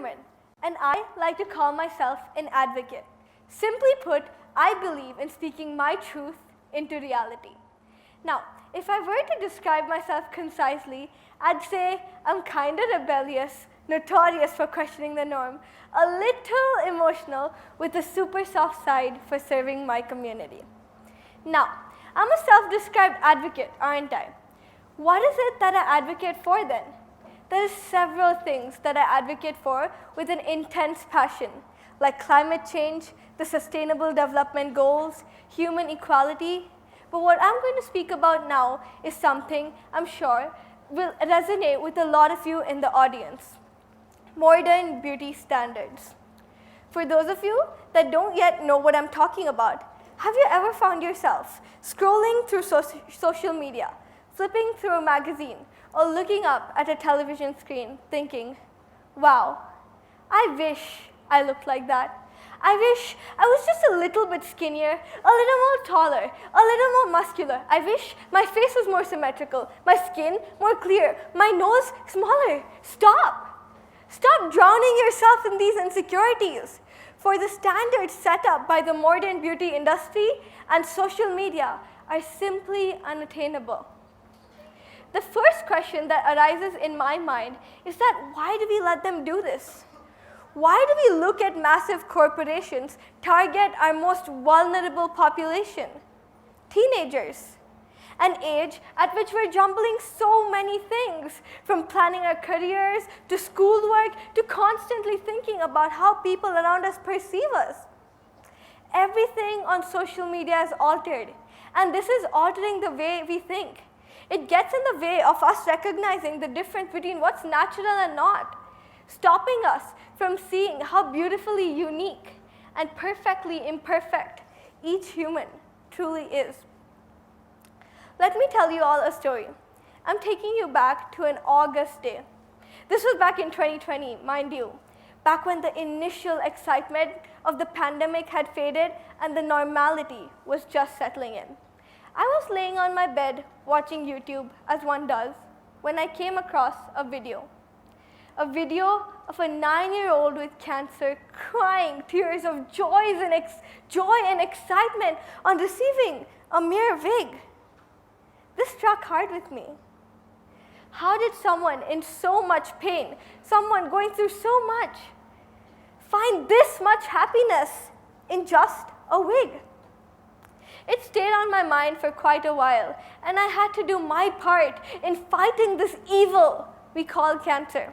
human, and I like to call myself an advocate. Simply put, I believe in speaking my truth into reality. Now, if I were to describe myself concisely, I'd say I'm kind of rebellious, notorious for questioning the norm, a little emotional with a super soft side for serving my community. Now, I'm a self-described advocate, aren't I? What is it that I advocate for then? There are several things that I advocate for with an intense passion, like climate change, the Sustainable Development Goals, human equality. But what I'm going to speak about now is something I'm sure will resonate with a lot of you in the audience: modern beauty standards. For those of you that don't yet know what I'm talking about, have you ever found yourself scrolling through social media, flipping through a magazine, or looking up at a television screen thinking, wow, I wish I looked like that. I wish I was just a little bit skinnier, a little more taller, a little more muscular. I wish my face was more symmetrical, my skin more clear, my nose smaller. Stop! Stop drowning yourself in these insecurities. For the standards set up by the modern beauty industry and social media are simply unattainable. The first question that arises in my mind is that why do we let them do this? Why do we look at massive corporations target our most vulnerable population? Teenagers, an age at which we're juggling so many things, from planning our careers to schoolwork to constantly thinking about how people around us perceive us. Everything on social media is altered, and this is altering the way we think. It gets in the way of us recognizing the difference between what's natural and not, stopping us from seeing how beautifully unique and perfectly imperfect each human truly is. Let me tell you all a story. I'm taking you back to an August day. This was back in 2020, mind you, back when the initial excitement of the pandemic had faded and the normality was just settling in. I was laying on my bed watching YouTube, as one does, when I came across a video of a 9-year-old with cancer crying tears of joy and excitement on receiving a mere wig. This struck hard with me. How did someone in so much pain, someone going through so much, find this much happiness in just a wig? It stayed on my mind for quite a while, and I had to do my part in fighting this evil we call cancer.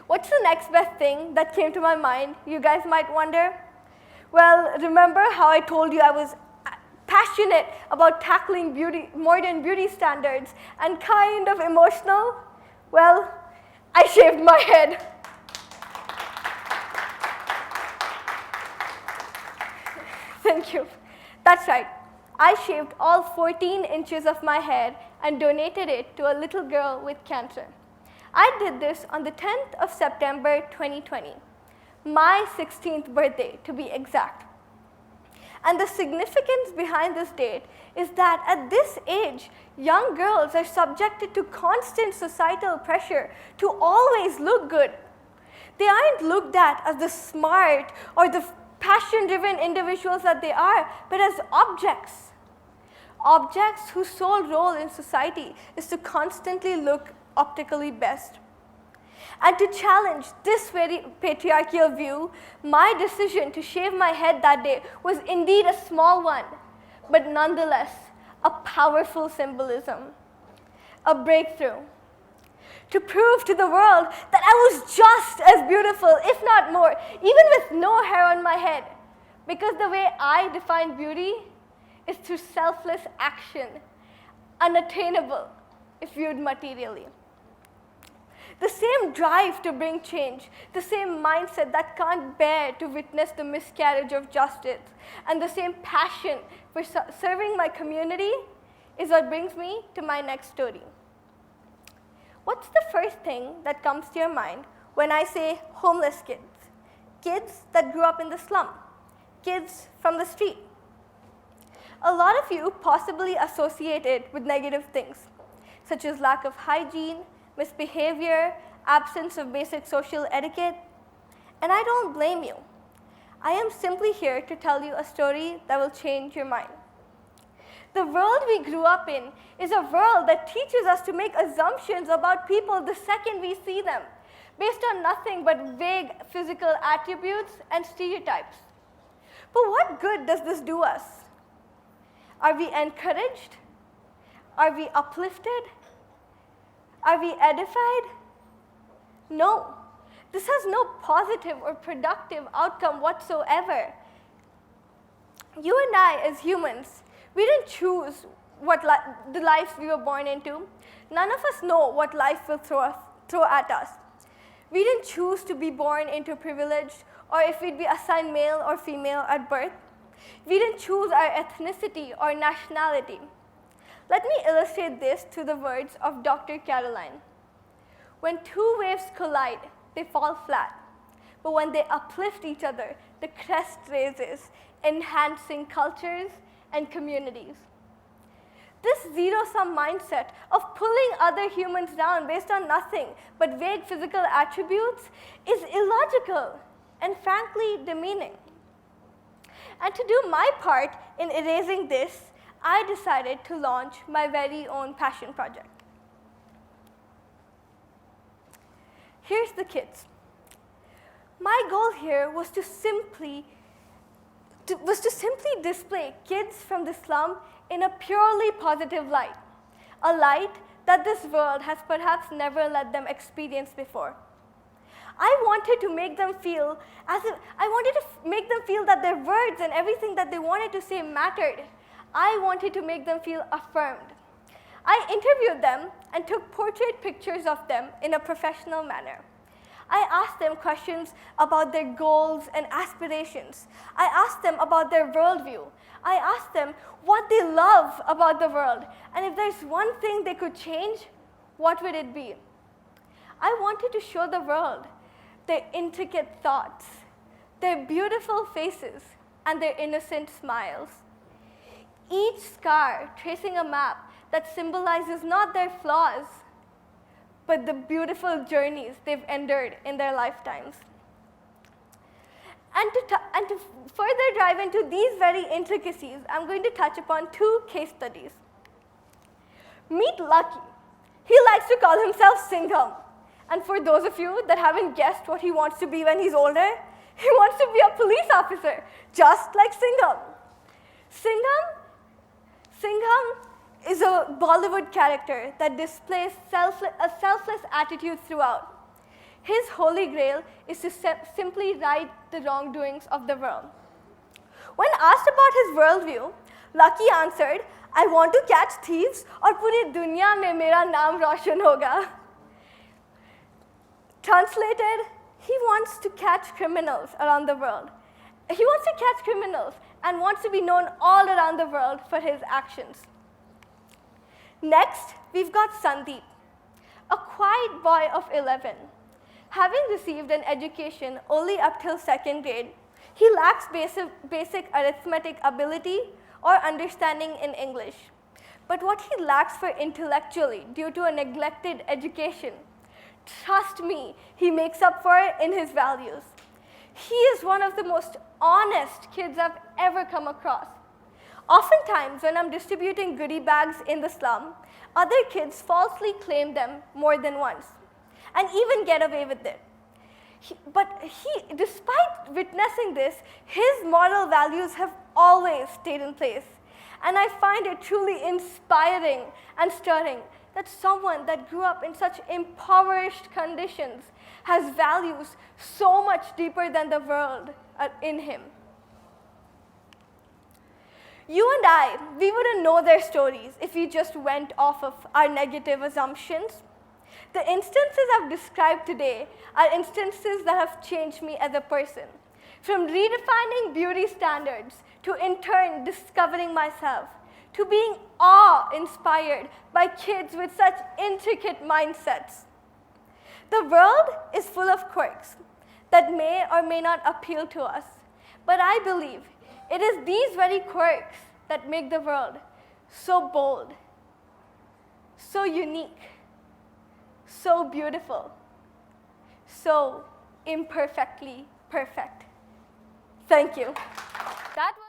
What's the next best thing that came to my mind, you guys might wonder? Well, remember how I told you I was passionate about tackling modern beauty standards and kind of emotional? Well, I shaved my head. Thank you. That's right. I shaved all 14 inches of my head and donated it to a little girl with cancer. I did this on the 10th of September 2020, my 16th birthday to be exact. And the significance behind this date is that at this age, young girls are subjected to constant societal pressure to always look good. They aren't looked at as the smart or the passion-driven individuals that they are, but as objects. Objects whose sole role in society is to constantly look optically best. And to challenge this very patriarchal view, my decision to shave my head that day was indeed a small one, but nonetheless a powerful symbolism, a breakthrough, to prove to the world that I was just as beautiful, if not more, even with no hair on my head, because the way I define beauty is through selfless action, unattainable if viewed materially. The same drive to bring change, the same mindset that can't bear to witness the miscarriage of justice, and the same passion for serving my community is what brings me to my next story. What's the first thing that comes to your mind when I say homeless kids? Kids that grew up in the slum, kids from the street. A lot of you possibly associate it with negative things, such as lack of hygiene, misbehavior, absence of basic social etiquette. And I don't blame you. I am simply here to tell you a story that will change your mind. The world we grew up in is a world that teaches us to make assumptions about people the second we see them, based on nothing but vague physical attributes and stereotypes. But what good does this do us? Are we encouraged? Are we uplifted? Are we edified? No. This has no positive or productive outcome whatsoever. You and I, as humans, we didn't choose the lives we were born into. None of us know what life will throw at us. We didn't choose to be born into privilege, or if we'd be assigned male or female at birth. We didn't choose our ethnicity or nationality. Let me illustrate this through the words of Dr. Caroline. When two waves collide, they fall flat. But when they uplift each other, the crest raises, enhancing cultures and communities. This zero-sum mindset of pulling other humans down based on nothing but vague physical attributes is illogical and frankly demeaning. And to do my part in erasing this, I decided to launch my very own passion project. Here's the kids. My goal here was to simply display kids from the slum in a purely positive light, a light that this world has perhaps never let them experience before. I wanted to make them feel that their words and everything that they wanted to say mattered. I wanted to make them feel affirmed. I interviewed them and took portrait pictures of them in a professional manner. I asked them questions about their goals and aspirations. I asked them about their worldview. I asked them what they love about the world. And if there's one thing they could change, what would it be? I wanted to show the world their intricate thoughts, their beautiful faces, and their innocent smiles. Each scar tracing a map that symbolizes not their flaws, but the beautiful journeys they've endured in their lifetimes. And to further dive into these very intricacies, I'm going to touch upon two case studies. Meet Lucky. He likes to call himself Singham. And for those of you that haven't guessed what he wants to be when he's older, he wants to be a police officer, just like Singham. Singham is a Bollywood character that displays a selfless attitude throughout. His holy grail is to simply right the wrongdoings of the world. When asked about his worldview, Lucky answered, "I want to catch thieves और पूरी दुनिया में मेरा नाम रोशन होगा." Translated, he wants to catch criminals around the world. He wants to catch criminals and wants to be known all around the world for his actions. Next, we've got Sandeep, a quiet boy of 11. Having received an education only up till 2nd grade, he lacks basic arithmetic ability or understanding in English. But what he lacks for intellectually due to a neglected education, trust me, he makes up for it in his values. He is one of the most honest kids I've ever come across. Oftentimes, when I'm distributing goodie bags in the slum, other kids falsely claim them more than once and even get away with it. But despite witnessing this, his moral values have always stayed in place. And I find it truly inspiring and stirring that someone that grew up in such impoverished conditions has values so much deeper than the world in him. You and I, we wouldn't know their stories if we just went off of our negative assumptions. The instances I've described today are instances that have changed me as a person. From redefining beauty standards to in turn discovering myself, to being awe-inspired by kids with such intricate mindsets. The world is full of quirks that may or may not appeal to us, but I believe it is these very quirks that make the world so bold, so unique, so beautiful, so imperfectly perfect. Thank you. That was